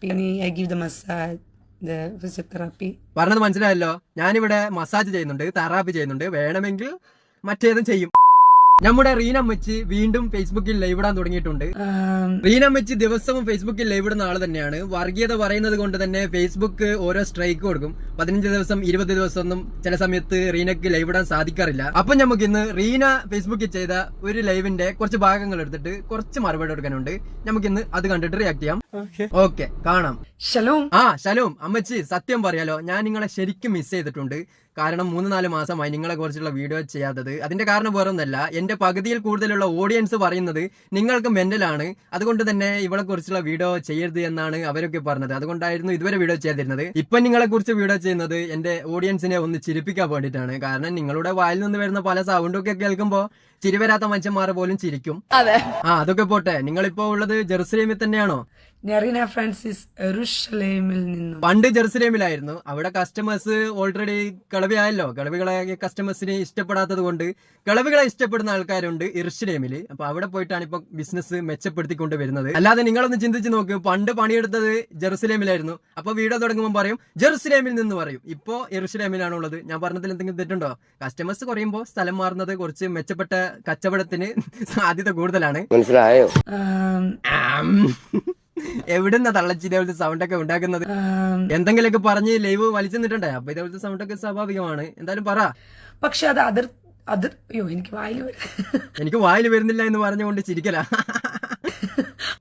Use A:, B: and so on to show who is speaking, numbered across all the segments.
A: I give the massage, the physiotherapy.
B: പറഞ്ഞത് മനസ്സിലായല്ലോ. ഞാനിവിടെ മസാജ് ചെയ്യുന്നുണ്ട്, തെറാപ്പി ചെയ്യുന്നുണ്ട്. വേണമെങ്കിൽ മറ്റേതും ചെയ്യും. നമ്മുടെ റീനമ്മച്ചി വീണ്ടും ഫേസ്ബുക്കിൽ ലൈവ് ഇടാൻ തുടങ്ങിയിട്ടുണ്ട്. റീനമ്മച്ചി ദിവസവും ഫേസ്ബുക്കിൽ ലൈവ് ഇടുന്ന ആള് തന്നെയാണ്. വർഗീയത പറയുന്നത് കൊണ്ട് തന്നെ ഫേസ്ബുക്ക് ഓരോ സ്ട്രൈക്ക് കൊടുക്കും. 15 ദിവസം 20 ദിവസം ഒന്നും ചില സമയത്ത് റീനക്ക് ലൈവ് ഇടാൻ സാധിക്കാറില്ല. അപ്പൊ നമുക്ക് ഇന്ന് റീന ഫേസ്ബുക്കിൽ ചെയ്ത ഒരു ലൈവിന്റെ കുറച്ച് ഭാഗങ്ങൾ എടുത്തിട്ട് കുറച്ച് മറുപടി കൊടുക്കാനുണ്ട്. നമുക്കിന്ന് അത് കണ്ടിട്ട് റിയാക്ട് ചെയ്യാം. ഓക്കെ, കാണാം.
A: Shalom.
B: ശലോം അമ്മച്ചി. സത്യം പറയാലോ, ഞാൻ നിങ്ങളെ ശരിക്കും മിസ് ചെയ്തിട്ടുണ്ട്. കാരണം 3-4 മാസമായി നിങ്ങളെ കുറിച്ചുള്ള വീഡിയോ ചെയ്യാത്തത്. അതിന്റെ കാരണം വേറൊന്നല്ല, എന്റെ പകുതിയിൽ കൂടുതലുള്ള ഓഡിയൻസ് പറയുന്നത് നിങ്ങൾക്ക് മെന്റലാണ്, അതുകൊണ്ട് തന്നെ ഇവളെ കുറിച്ചുള്ള വീഡിയോ ചെയ്യരുത് എന്നാണ് അവരൊക്കെ പറഞ്ഞത്. അതുകൊണ്ടായിരുന്നു ഇതുവരെ വീഡിയോ ചെയ്തിരുന്നത്. ഇപ്പൊ നിങ്ങളെ കുറിച്ച് വീഡിയോ ചെയ്യുന്നത് എന്റെ ഓഡിയൻസിനെ ഒന്ന് ചിരിപ്പിക്കാൻ വേണ്ടിയിട്ടാണ്. കാരണം നിങ്ങളുടെ വായിൽ നിന്ന് വരുന്ന പല സൗണ്ടൊക്കെ കേൾക്കുമ്പോ ചിരി വരാത്ത മനുഷ്യന്മാരെ പോലും ചിരിക്കും. അതൊക്കെ പോട്ടെ, നിങ്ങളിപ്പോ ഉള്ളത് ജെറുസലേമിൽ തന്നെയാണോ?
A: Nerina Francis Jerusalemil നിന്നും.
B: പണ്ട് ജെറുസലേമിലായിരുന്നു. അവിടെ കസ്റ്റമേഴ്സ് ഓൾറെഡി കളവിയായല്ലോ. കളവികളെ കസ്റ്റമേഴ്സിന് ഇഷ്ടപ്പെടാത്തത് കൊണ്ട് കളവികളെ ഇഷ്ടപ്പെടുന്ന ആൾക്കാരുണ്ട് യെരുശലേമില്. അപ്പൊ അവിടെ പോയിട്ടാണ് ഇപ്പൊ ബിസിനസ് മെച്ചപ്പെടുത്തിക്കൊണ്ട് വരുന്നത്. അല്ലാതെ നിങ്ങളൊന്ന് ചിന്തിച്ച് നോക്ക്, പണ്ട് പണിയെടുത്തത് ജെറുസലേമിലായിരുന്നു. അപ്പൊ വീഡിയോ തുടങ്ങുമ്പോൾ പറയും ജെറുസലേമിൽ നിന്ന് പറയും. ഇപ്പോ യെരുശലേമിലാണുള്ളത്. ഞാൻ പറഞ്ഞതിൽ എന്തെങ്കിലും തെറ്റുണ്ടോ? കസ്റ്റമേഴ്സ് കുറയുമ്പോൾ സ്ഥലം മാറുന്നത് കുറച്ച് മെച്ചപ്പെട്ട കച്ചവടത്തിന് സാധ്യത കൂടുതലാണ്.
C: മനസ്സിലായോ?
B: എവിടുന്ന തള്ളച്ചി ഇതേപോലത്തെ സൗണ്ട് ഒക്കെ ഉണ്ടാക്കുന്നത്? എന്തെങ്കിലുമൊക്കെ പറഞ്ഞ് ലൈവ് വലിച്ചു നിട്ടണ്ടേ? അപ്പൊ ഇതേപോലത്തെ സൗണ്ട് ഒക്കെ സ്വാഭാവികമാണ്. എന്തായാലും പറ.
A: പക്ഷെ അത് അയ്യോ, എനിക്ക്
B: വായിൽ വരുന്നില്ല എന്ന് പറഞ്ഞുകൊണ്ട് ചിരിക്കല.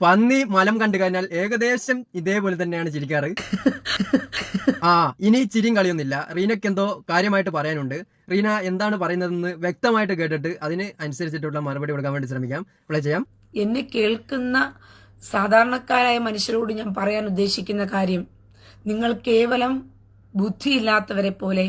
B: പന്നി മലം കണ്ടു കഴിഞ്ഞാൽ ഏകദേശം ഇതേപോലെ തന്നെയാണ് ചിരിക്കാറ്. ഇനി ചിരിയും കളിയൊന്നുമില്ല. റീനക്ക് എന്തോ കാര്യമായിട്ട് പറയാനുണ്ട്. റീന എന്താണ് പറയുന്നതെന്ന് വ്യക്തമായിട്ട് കേട്ടിട്ട് അതിന് അനുസരിച്ചിട്ടുള്ള മറുപടി കൊടുക്കാൻ വേണ്ടി ശ്രമിക്കാം. പ്ലേ ചെയ്യാം.
A: എന്നെ കേൾക്കുന്ന സാധാരണക്കാരായ മനുഷ്യരോട് ഞാൻ പറയാൻ ഉദ്ദേശിക്കുന്ന കാര്യം, നിങ്ങൾ കേവലം ബുദ്ധിയില്ലാത്തവരെ പോലെ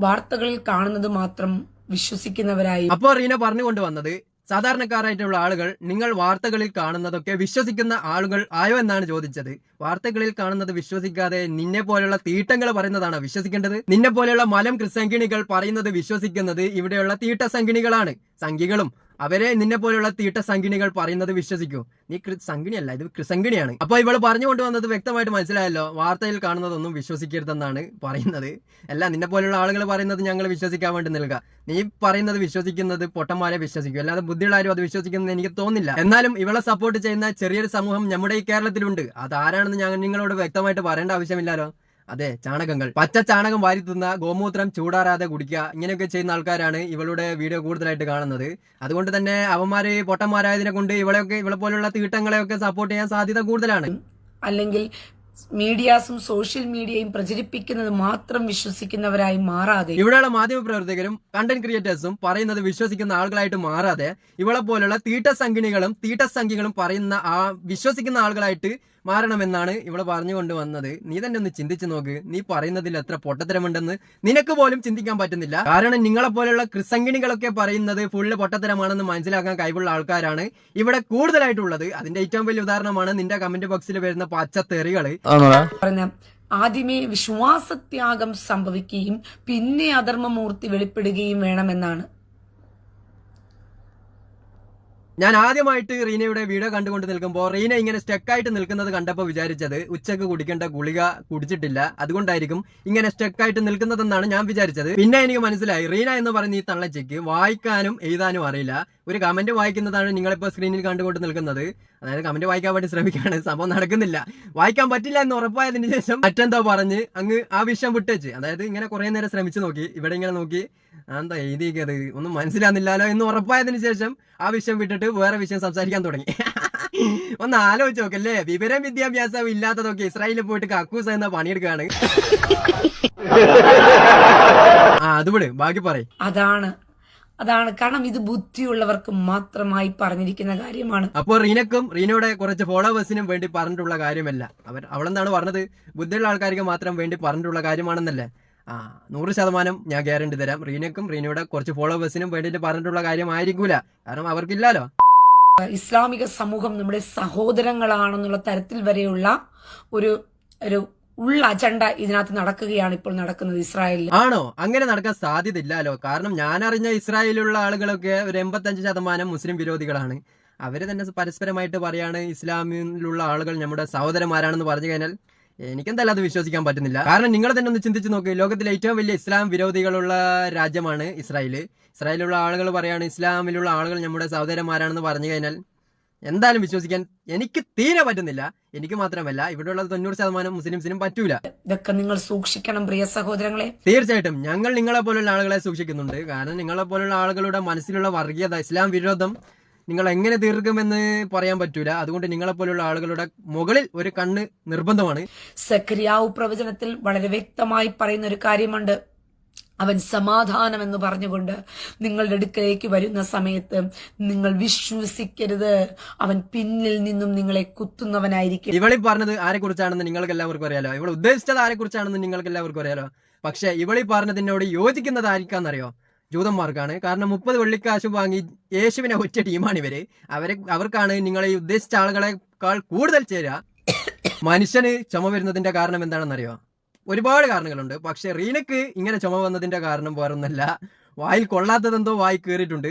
A: വാർത്തകളിൽ കാണുന്നത് മാത്രം വിശ്വസിക്കുന്നവരായി.
B: അപ്പോൾ റീന പറഞ്ഞുകൊണ്ട് വന്നത്, സാധാരണക്കാരായിട്ടുള്ള ആളുകൾ നിങ്ങൾ വാർത്തകളിൽ കാണുന്നതൊക്കെ വിശ്വസിക്കുന്ന ആളുകൾ ആയോ എന്നാണ് ചോദിച്ചത്. വാർത്തകളിൽ കാണുന്നത് വിശ്വസിക്കാതെ നിന്നെ പോലെയുള്ള തീട്ടങ്ങൾ പറയുന്നതാണ് വിശ്വസിക്കേണ്ടത്. നിന്നെ പോലെയുള്ള മലം ക്രിസംഗിണികൾ പറയുന്നത് വിശ്വസിക്കുന്നത് ഇവിടെയുള്ള തീട്ട സംഗിണികളാണ്. സംഘികളും അവരെ നിന്നെ പോലെയുള്ള തീട്ട സംഗിണികൾ പറയുന്നത് വിശ്വസിക്കൂ. നീ സംഗിണിയല്ല, ഇത് ക്രിസംഗിണിയാണ്. അപ്പൊ ഇവള് പറഞ്ഞുകൊണ്ട് വന്നത് വ്യക്തമായിട്ട് മനസ്സിലായല്ലോ. വാർത്തയിൽ കാണുന്നതൊന്നും വിശ്വസിക്കരുതെന്നാണ് പറയുന്നത്. അല്ല, നിന്നെ പോലെയുള്ള ആളുകൾ പറയുന്നത് ഞങ്ങൾ വിശ്വസിക്കാൻ വേണ്ടി നൽകുക. നീ പറയുന്നത് വിശ്വസിക്കുന്നത് പൊട്ടന്മാരെ വിശ്വസിക്കും, അല്ലാതെ ബുദ്ധിയുള്ളാരും അത് വിശ്വസിക്കുന്നത് എനിക്ക് തോന്നുന്നില്ല. എന്നാലും ഇവളെ സപ്പോർട്ട് ചെയ്യുന്ന ചെറിയൊരു സമൂഹം നമ്മുടെ ഈ കേരളത്തിലുണ്ട്. അതാരാണെന്ന് ഞാൻ നിങ്ങളോട് വ്യക്തമായിട്ട് പറയേണ്ട ആവശ്യമില്ലല്ലോ. അതെ, ചാണകങ്ങൾ. പച്ച ചാണകം വാരി തിന്ന, ഗോമൂത്രം ചൂടാറാതെ കുടിക്കുക, ഇങ്ങനെയൊക്കെ ചെയ്യുന്ന ആൾക്കാരാണ് ഇവളുടെ വീഡിയോ കൂടുതലായിട്ട് കാണുന്നത്. അതുകൊണ്ട് തന്നെ അവന്മാര് പൊട്ടന്മാരായതിനെ കൊണ്ട് ഇവളെ പോലുള്ള തീട്ടങ്ങളെയൊക്കെ സപ്പോർട്ട് ചെയ്യാൻ സാധ്യത കൂടുതലാണ്.
A: അല്ലെങ്കിൽ മീഡിയാസും സോഷ്യൽ മീഡിയയും പ്രചരിപ്പിക്കുന്നത് മാത്രം വിശ്വസിക്കുന്നവരായി മാറാതെ,
B: ഇവിടെയുള്ള മാധ്യമ പ്രവർത്തകരും കണ്ടന്റ് ക്രിയേറ്റേഴ്സും പറയുന്നത് വിശ്വസിക്കുന്ന ആളുകളായിട്ട് മാറാതെ ഇവളെ പോലുള്ള തീട്ടസംഖിണികളും തീട്ടസംഖ്യകളും പറയുന്ന വിശ്വസിക്കുന്ന ആളുകളായിട്ട് മാറണമെന്നാണ് ഇവളെ പറഞ്ഞുകൊണ്ട് വന്നത്. നീ തന്നെ ഒന്ന് ചിന്തിച്ചു നോക്ക്. നീ പറയുന്നതിൽ എത്ര പൊട്ടത്തരമുണ്ടെന്ന് നിനക്ക് പോലും ചിന്തിക്കാൻ പറ്റുന്നില്ല. കാരണം നിങ്ങളെ പോലെയുള്ള ക്രിസംഗിണികളൊക്കെ പറയുന്നത് ഫുള്ള് പൊട്ടത്തരമാണെന്ന് മനസ്സിലാക്കാൻ കഴിവുള്ള ആൾക്കാരാണ് ഇവിടെ കൂടുതലായിട്ടുള്ളത്. അതിന്റെ ഏറ്റവും വലിയ ഉദാഹരണമാണ് നിന്റെ കമന്റ് ബോക്സിൽ വരുന്ന പച്ചത്തെറികള്.
A: ആദ്യമേ വിശ്വാസത്യാഗം സംഭവിക്കുകയും പിന്നെ അധർമ്മമൂർത്തി വെളിപ്പെടുകയും വേണമെന്നാണ്.
B: ഞാൻ ആദ്യമായിട്ട് റീനയുടെ വീഡിയോ കണ്ടുകൊണ്ട് നിൽക്കുമ്പോൾ റീന ഇങ്ങനെ സ്റ്റക്കായിട്ട് നിൽക്കുന്നത് കണ്ടപ്പോൾ വിചാരിച്ചത് ഉച്ചക്ക് കുടിക്കേണ്ട ഗുളിക കുടിച്ചിട്ടില്ല, അതുകൊണ്ടായിരിക്കും ഇങ്ങനെ സ്റ്റക്കായിട്ട് നിൽക്കുന്നതെന്നാണ് ഞാൻ വിചാരിച്ചത്. പിന്നെ എനിക്ക് മനസ്സിലായി, റീന എന്ന് പറയുന്ന ഈ തള്ളച്ചയ്ക്ക് വായിക്കാനും എഴുതാനും അറിയില്ല. ഒരു കമന്റ് വായിക്കുന്നതാണ് നിങ്ങളിപ്പോ സ്ക്രീനിൽ കണ്ടുകൊണ്ട് നിൽക്കുന്നത്. അതായത് കമന്റ് വായിക്കാൻ വേണ്ടി ശ്രമിക്കുകയാണ്, സംഭവം നടക്കുന്നില്ല. വായിക്കാൻ പറ്റില്ല എന്ന് ഉറപ്പായതിനു ശേഷം മറ്റെന്തോ പറഞ്ഞ് അങ്ങ് ആ വിഷയം വിട്ടേച്ച്. അതായത് ഇങ്ങനെ കുറെ നേരം ശ്രമിച്ചു നോക്കി, ഇവിടെ ഇങ്ങനെ നോക്കി എന്താ എഴുതിയത് ഒന്നും മനസ്സിലാകുന്നില്ലല്ലോ എന്ന് ഉറപ്പായതിനു ശേഷം ആ വിഷയം വിട്ടിട്ട് വേറെ വിഷയം സംസാരിക്കാൻ തുടങ്ങി. ഒന്ന് ആലോചിച്ച് നോക്കല്ലേ, വിവരം വിദ്യാഭ്യാസം ഇല്ലാത്തതൊക്കെ ഇസ്രായേലിൽ പോയിട്ട് കക്കൂസ് എന്ന പണിയെടുക്കുകയാണ്. അതുപോലെ ബാക്കി പറയും.
A: അതാണ് കാരണം ഇത് ബുദ്ധിയുള്ളവർക്ക് മാത്രമായി പറഞ്ഞിരിക്കുന്ന കാര്യമാണ്.
B: അപ്പോൾ റീനക്കും റീനയുടെ കുറച്ച് ഫോളോവേഴ്സിനും വേണ്ടി പറഞ്ഞിട്ടുള്ള കാര്യമല്ല. അവളെന്താണ് പറഞ്ഞത്? ബുദ്ധിയുള്ള ആൾക്കാർക്ക് മാത്രം വേണ്ടി പറഞ്ഞിട്ടുള്ള കാര്യമാണെന്നല്ലേ? 100% ഞാൻ ഗ്യാരണ്ടി തരാം. റീനക്കും റീനയുടെ കുറച്ച് ഫോളോവേഴ്സിനും വേണ്ടിയിട്ട് പറഞ്ഞിട്ടുള്ള കാര്യമായിരിക്കൂല. കാരണം അവർക്കില്ലല്ലോ.
A: ഇസ്ലാമിക സമൂഹം നമ്മുടെ സഹോദരങ്ങളാണെന്നുള്ള തരത്തിൽ വരെയുള്ള ഒരു ഉള്ള അജണ്ട ഇതിനകത്ത് നടക്കുകയാണ് ഇപ്പോൾ നടക്കുന്നത് ഇസ്രായേലിൽ.
B: ആണോ? അങ്ങനെ നടക്കാൻ സാധ്യത ഇല്ലല്ലോ. കാരണം ഞാൻ അറിഞ്ഞ ഇസ്രായേലിലുള്ള ആളുകളൊക്കെ ഒരു 85% മുസ്ലിം വിരോധികളാണ്. അവര് തന്നെ പരസ്പരമായിട്ട് പറയാണ് ഇസ്ലാമിലുള്ള ആളുകൾ നമ്മുടെ സഹോദരന്മാരാണെന്ന് പറഞ്ഞു കഴിഞ്ഞാൽ എനിക്കെന്തായാലും അത് വിശ്വസിക്കാൻ പറ്റുന്നില്ല. കാരണം നിങ്ങൾ തന്നെ ഒന്ന് ചിന്തിച്ച് നോക്ക്, ലോകത്തിലെ ഏറ്റവും വലിയ ഇസ്ലാം വിരോധികളുള്ള രാജ്യമാണ് ഇസ്രായേല്. ഇസ്രായേലിലുള്ള ആളുകൾ പറയാണ് ഇസ്ലാമിലുള്ള ആളുകൾ നമ്മുടെ സഹോദരന്മാരാണെന്ന് പറഞ്ഞു കഴിഞ്ഞാൽ എന്തായാലും വിശ്വസിക്കാൻ എനിക്ക് തീരെ പറ്റുന്നില്ല. എനിക്ക് മാത്രമല്ല, ഇവിടെയുള്ള 90% മുസ്ലിംസിനും പറ്റൂല.
A: ഇതൊക്കെ നിങ്ങൾ സൂക്ഷിക്കണം പ്രിയ സഹോദരങ്ങളെ.
B: തീർച്ചയായിട്ടും ഞങ്ങൾ നിങ്ങളെ പോലുള്ള ആളുകളെ സൂക്ഷിക്കുന്നുണ്ട്. കാരണം നിങ്ങളെ പോലുള്ള ആളുകളുടെ മനസ്സിലുള്ള വർഗീയത, ഇസ്ലാം വിരോധം നിങ്ങൾ എങ്ങനെ തീർക്കുമെന്ന് പറയാൻ പറ്റൂല. അതുകൊണ്ട് നിങ്ങളെ പോലുള്ള ആളുകളുടെ മുകളിൽ ഒരു കണ്ണ് നിർബന്ധമാണ്.
A: സക്രിയാവ് പ്രവചനത്തിൽ വളരെ വ്യക്തമായി പറയുന്ന ഒരു കാര്യമുണ്ട്. അവൻ സമാധാനം എന്ന് പറഞ്ഞുകൊണ്ട് നിങ്ങളുടെ അടുക്കലേക്ക് വരുന്ന സമയത്ത് നിങ്ങൾ വിശ്വസിക്കരുത്, അവൻ പിന്നിൽ നിന്നും നിങ്ങളെ കുത്തുന്നവനായിരിക്കും.
B: ഇവളി പറഞ്ഞത് ആരെ കുറിച്ചാണെന്ന് നിങ്ങൾക്ക് എല്ലാവർക്കും അറിയാലോ. ഇവൾ ഉദ്ദേശിച്ചത് ആരെ കുറിച്ചാണെന്ന് നിങ്ങൾക്ക് എല്ലാവർക്കും അറിയാലോ. പക്ഷെ ഇവളി പറഞ്ഞതിനോട് യോജിക്കുന്നത് ആയിരിക്കാന്നറിയോ? ജൂതന്മാർക്കാണ്. കാരണം 30 വെള്ളിക്കാശ് വാങ്ങി യേശുവിനെ ഒറ്റ ടീമാണ് ഇവര്. അവർക്കാണ് നിങ്ങളെ ഉദ്ദേശിച്ച ആളുകളെക്കാൾ കൂടുതൽ ചേരുക. മനുഷ്യന് ചുമ വരുന്നതിന്റെ കാരണം എന്താണെന്നറിയോ? ഒരുപാട് കാരണങ്ങളുണ്ട്. പക്ഷെ റീനക്ക് ഇങ്ങനെ ചുമ വന്നതിന്റെ കാരണം വേറൊന്നല്ല, വായിൽ കൊള്ളാത്തതെന്തോ വായി കയറിയിട്ടുണ്ട്.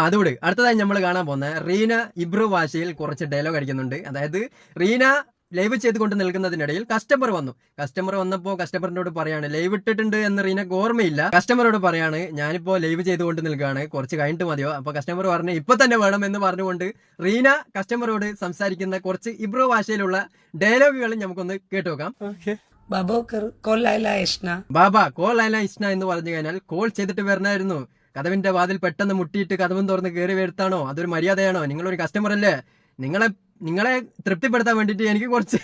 B: അതുകൂടി അടുത്തതായി നമ്മൾ കാണാൻ പോകുന്ന റീന ഇബ്രു ഭാഷയിൽ കുറച്ച് ഡയലോഗ് അടിക്കുന്നുണ്ട്. അതായത് റീന ലൈവ് ചെയ്തുകൊണ്ട് നിൽക്കുന്നതിനിടയിൽ കസ്റ്റമർ വന്നപ്പോ കസ്റ്റമറിനോട് പറയാണ് ലൈവ് ഇട്ടിട്ടുണ്ട് എന്ന് റീനക്ക് ഓർമ്മയില്ല. കസ്റ്റമറോട് പറയാണ് ഞാനിപ്പോ ലൈവ് ചെയ്തുകൊണ്ട് നിൽക്കുകയാണ്, കുറച്ച് കഴിഞ്ഞിട്ട് മതിയോ? അപ്പൊ കസ്റ്റമർ പറഞ്ഞു ഇപ്പൊ തന്നെ വേണം എന്ന് പറഞ്ഞുകൊണ്ട് റീന കസ്റ്റമറോട് സംസാരിക്കുന്ന കുറച്ച് ഇബ്രു ഭാഷയിലുള്ള ഡയലോഗുകൾ നമുക്കൊന്ന് കേട്ടുനോക്കാം.
A: ബാബ കോൾ
B: ലൈല ഇഷ്ന എന്ന് പറഞ്ഞു കഴിഞ്ഞാൽ കോൾ ചെയ്തിട്ട് വരണമായിരുന്നു. കഥവിന്റെ വാതിൽ പെട്ടെന്ന് മുട്ടിയിട്ട് കഥവും തുറന്ന് കയറി വരുത്താണോ? അതൊരു മര്യാദയാണോ? നിങ്ങളൊരു കസ്റ്റമർ അല്ലേ? നിങ്ങളെ തൃപ്തിപ്പെടുത്താൻ വേണ്ടിട്ട് എനിക്ക് കുറച്ച്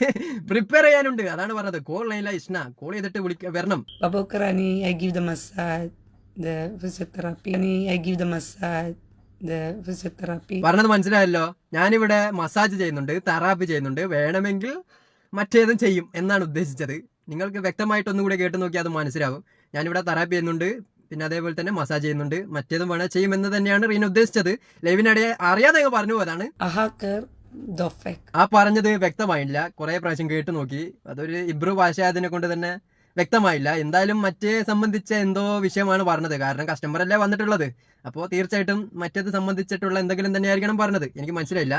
B: പ്രിപ്പയർ ചെയ്യാനുണ്ട്. അതാണ് പറഞ്ഞത്. കോൾ ലൈല ഇഷ്ന, കോൾ ചെയ്തിട്ട് വരണം. പറഞ്ഞത് മനസ്സിലായല്ലോ. ഞാനിവിടെ മസാജ് ചെയ്യുന്നുണ്ട്, തെറാപ്പി ചെയ്യുന്നുണ്ട്, വേണമെങ്കിൽ മറ്റേതും ചെയ്യും എന്നാണ് ഉദ്ദേശിച്ചത്. നിങ്ങൾക്ക് വ്യക്തമായിട്ടൊന്നും കൂടെ കേട്ട് നോക്കി അത് മനസ്സിലാവും. ഞാനിവിടെ തെറാപ്പി ചെയ്യുന്നുണ്ട്, പിന്നെ അതേപോലെ തന്നെ മസാജ് ചെയ്യുന്നുണ്ട്, മറ്റേതും വേണേൽ ചെയ്യുമെന്ന് തന്നെയാണ് റീന ഉദ്ദേശിച്ചത്. ലൈവിനിടെ അറിയാതെ പറഞ്ഞു പോയതാണ്. ആ പറഞ്ഞത് വ്യക്തമായില്ല. കുറെ പ്രാവശ്യം കേട്ടു നോക്കി, അതൊരു ഇബ്രു ഭാഷ ആയതിനെ കൊണ്ട് തന്നെ വ്യക്തമായില്ല. എന്തായാലും മറ്റേ സംബന്ധിച്ച എന്തോ വിഷയമാണ് പറഞ്ഞത്. കാരണം കസ്റ്റമർ അല്ലേ വന്നിട്ടുള്ളത്. അപ്പോൾ തീർച്ചയായിട്ടും മറ്റേത് സംബന്ധിച്ചിട്ടുള്ള എന്തെങ്കിലും തന്നെയായിരിക്കണം പറഞ്ഞത്. എനിക്ക് മനസ്സിലായില്ല.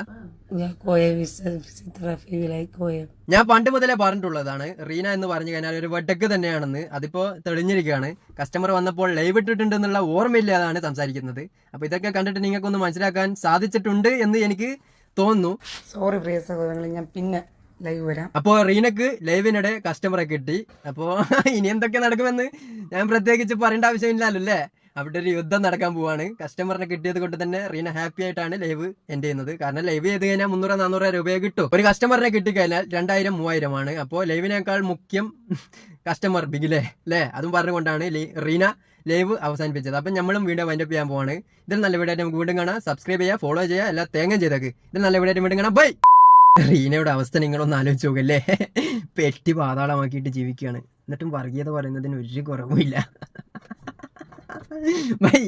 B: ഞാൻ പണ്ട് മുതലേ പറഞ്ഞിട്ടുള്ളതാണ് റീന എന്ന് പറഞ്ഞു കഴിഞ്ഞാൽ ഒരു വടക്ക് തന്നെയാണെന്ന്. അതിപ്പോ തെളിഞ്ഞിരിക്കുകയാണ്. കസ്റ്റമർ വന്നപ്പോൾ ലൈവ് ഇട്ടിട്ടുണ്ടെന്നുള്ള ഓർമ്മയില്ലാതാണ് സംസാരിക്കുന്നത്. അപ്പൊ ഇതൊക്കെ കണ്ടിട്ട് നിങ്ങൾക്കൊന്ന് മനസ്സിലാക്കാൻ സാധിച്ചിട്ടുണ്ട് എന്ന് എനിക്ക് തോന്നുന്നു.
A: സോറി പ്രിയ സഹോദരങ്ങളെ, ഞാൻ പിന്നെ ലൈവ് വരാം.
B: അപ്പോ റീനക്ക് ലൈവിനിടെ കസ്റ്റമറെ കിട്ടി. അപ്പോ ഇനി എന്തൊക്കെ നടക്കുമെന്ന് ഞാൻ പ്രത്യേകിച്ച് പറയേണ്ട ആവശ്യമില്ലല്ലോ അല്ലേ? അവിടെ ഒരു യുദ്ധം നടക്കാൻ പോവാണ്. കസ്റ്റമറിനെ കിട്ടിയത് കൊണ്ട് തന്നെ റീന ഹാപ്പി ആയിട്ടാണ് ലൈവ് എൻഡ് ചെയ്യുന്നത്. കാരണം ലൈവ് ചെയ്ത് കഴിഞ്ഞാൽ 300-400 രൂപയെ കിട്ടും. ഒരു കസ്റ്റമറിനെ കിട്ടിക്കഴിഞ്ഞാൽ 2000-3000 ആണ്. അപ്പോൾ ലൈവിനേക്കാൾ മുഖ്യം കസ്റ്റമർ ബിഗിലേ അല്ലേ? അതും പറഞ്ഞുകൊണ്ടാണ് റീന ലൈവ് അവസാനിപ്പിച്ചത്. അപ്പം നമ്മളും വീഡിയോ വൈൻഡപ്പ് ചെയ്യാൻ പോവാണ്. ഇതിൽ നല്ല വീഡിയോ നമുക്ക് വീണ്ടും കാണാം. സബ്സ്ക്രൈബ് ചെയ്യുക, ഫോളോ ചെയ്യുക, എല്ലാം തേങ്ങം ചെയ്തേക്ക്. ഇതിൽ നല്ല വീഡിയോ വീണ്ടും കാണാം. ബൈ. റീനയുടെ അവസ്ഥ നിങ്ങളൊന്ന് ആലോചിച്ച് നോക്കല്ലേ. പെട്ടി പാതാളമാക്കിയിട്ട് ജീവിക്കുകയാണ്. എന്നിട്ടും വർഗീയത പറയുന്നതിന് ഒരു കുറവുമില്ല. ബൈ.